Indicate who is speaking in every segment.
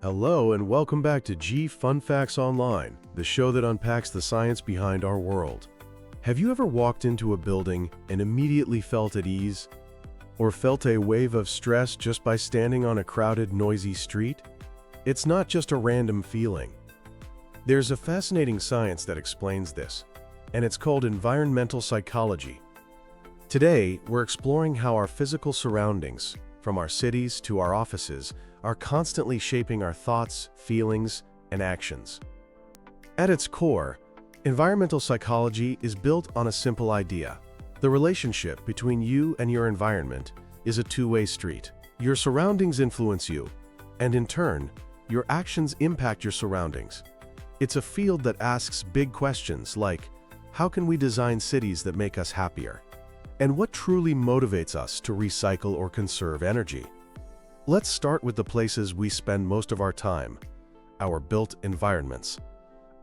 Speaker 1: Hello and welcome back to G Fun Facts Online, the show that unpacks the science behind our world. Have you ever walked into a building and immediately felt at ease? Or felt a wave of stress just by standing on a crowded, noisy street? It's not just a random feeling. There's a fascinating science that explains this, and it's called environmental psychology. Today, we're exploring how our physical surroundings, from our cities to our offices, are constantly shaping our thoughts, feelings, and actions. At its core, environmental psychology is built on a simple idea. The relationship between you and your environment is a two-way street. Your surroundings influence you, and in turn, your actions impact your surroundings. It's a field that asks big questions like, how can we design cities that make us happier? And what truly motivates us to recycle or conserve energy? Let's start with the places we spend most of our time, our built environments.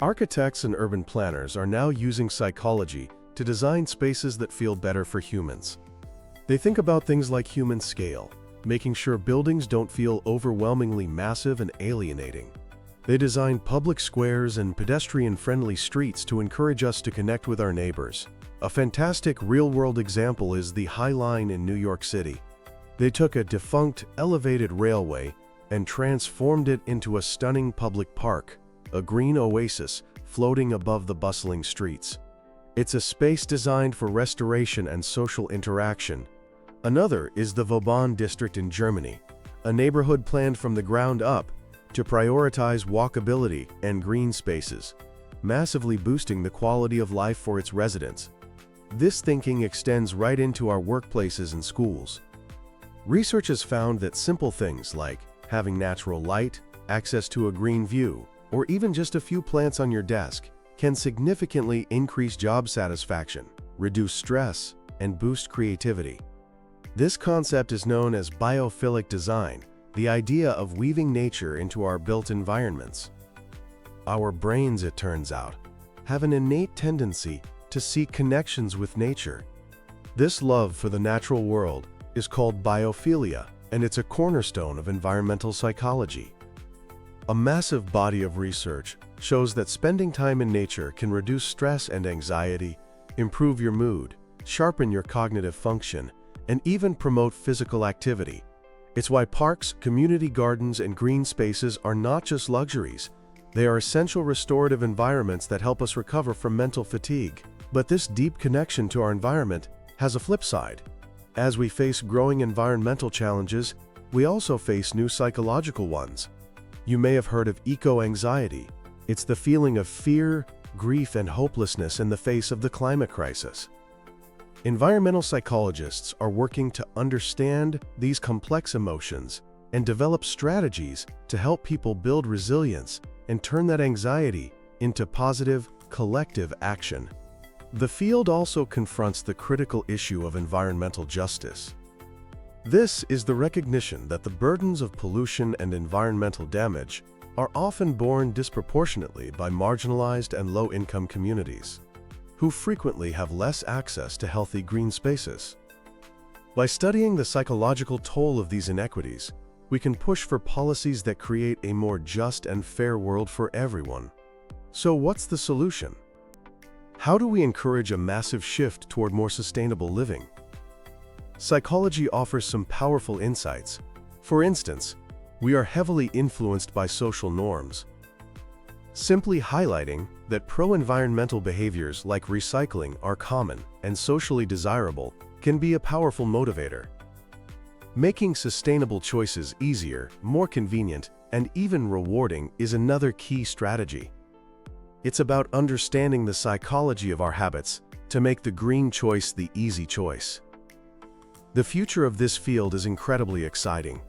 Speaker 1: Architects and urban planners are now using psychology to design spaces that feel better for humans. They think about things like human scale, making sure buildings don't feel overwhelmingly massive and alienating. They design public squares and pedestrian-friendly streets to encourage us to connect with our neighbors. A fantastic real-world example is the High Line in New York City. They took a defunct, elevated railway and transformed it into a stunning public park, a green oasis floating above the bustling streets. It's a space designed for restoration and social interaction. Another is the Vauban district in Germany, a neighborhood planned from the ground up to prioritize walkability and green spaces, massively boosting the quality of life for its residents. This thinking extends right into our workplaces and schools. Research has found that simple things like having natural light, access to a green view, or even just a few plants on your desk can significantly increase job satisfaction, reduce stress, and boost creativity. This concept is known as biophilic design, the idea of weaving nature into our built environments. Our brains, it turns out, have an innate tendency to seek connections with nature. This love for the natural world is called biophilia, and it's a cornerstone of environmental psychology. A massive body of research shows that spending time in nature can reduce stress and anxiety, improve your mood, sharpen your cognitive function, and even promote physical activity. It's why parks, community gardens, and green spaces are not just luxuries. They are essential restorative environments that help us recover from mental fatigue. But this deep connection to our environment has a flip side. As we face growing environmental challenges, we also face new psychological ones. You may have heard of eco-anxiety. It's the feeling of fear, grief, and hopelessness in the face of the climate crisis. Environmental psychologists are working to understand these complex emotions and develop strategies to help people build resilience and turn that anxiety into positive, collective action. The field also confronts the critical issue of environmental justice. This is the recognition that the burdens of pollution and environmental damage are often borne disproportionately by marginalized and low-income communities, who frequently have less access to healthy green spaces. By studying the psychological toll of these inequities, we can push for policies that create a more just and fair world for everyone. So what's the solution? How do we encourage a massive shift toward more sustainable living? Psychology offers some powerful insights. For instance, we are heavily influenced by social norms. Simply highlighting that pro-environmental behaviors like recycling are common and socially desirable can be a powerful motivator. Making sustainable choices easier, more convenient, and even rewarding is another key strategy. It's about understanding the psychology of our habits to make the green choice the easy choice. The future of this field is incredibly exciting.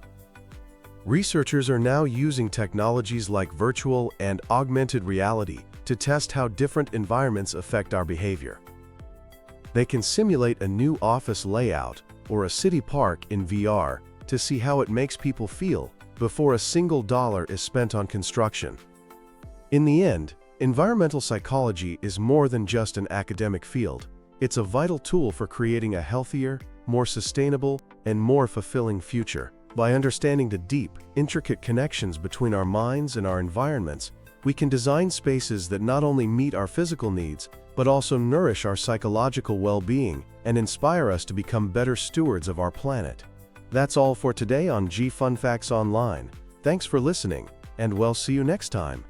Speaker 1: Researchers are now using technologies like virtual and augmented reality to test how different environments affect our behavior. They can simulate a new office layout or a city park in VR to see how it makes people feel before a single dollar is spent on construction. In the end, environmental psychology is more than just an academic field. It's a vital tool for creating a healthier, more sustainable, and more fulfilling future. By understanding the deep, intricate connections between our minds and our environments, we can design spaces that not only meet our physical needs, but also nourish our psychological well-being and inspire us to become better stewards of our planet. That's all for today on G Fun Facts Online. Thanks for listening, and we'll see you next time.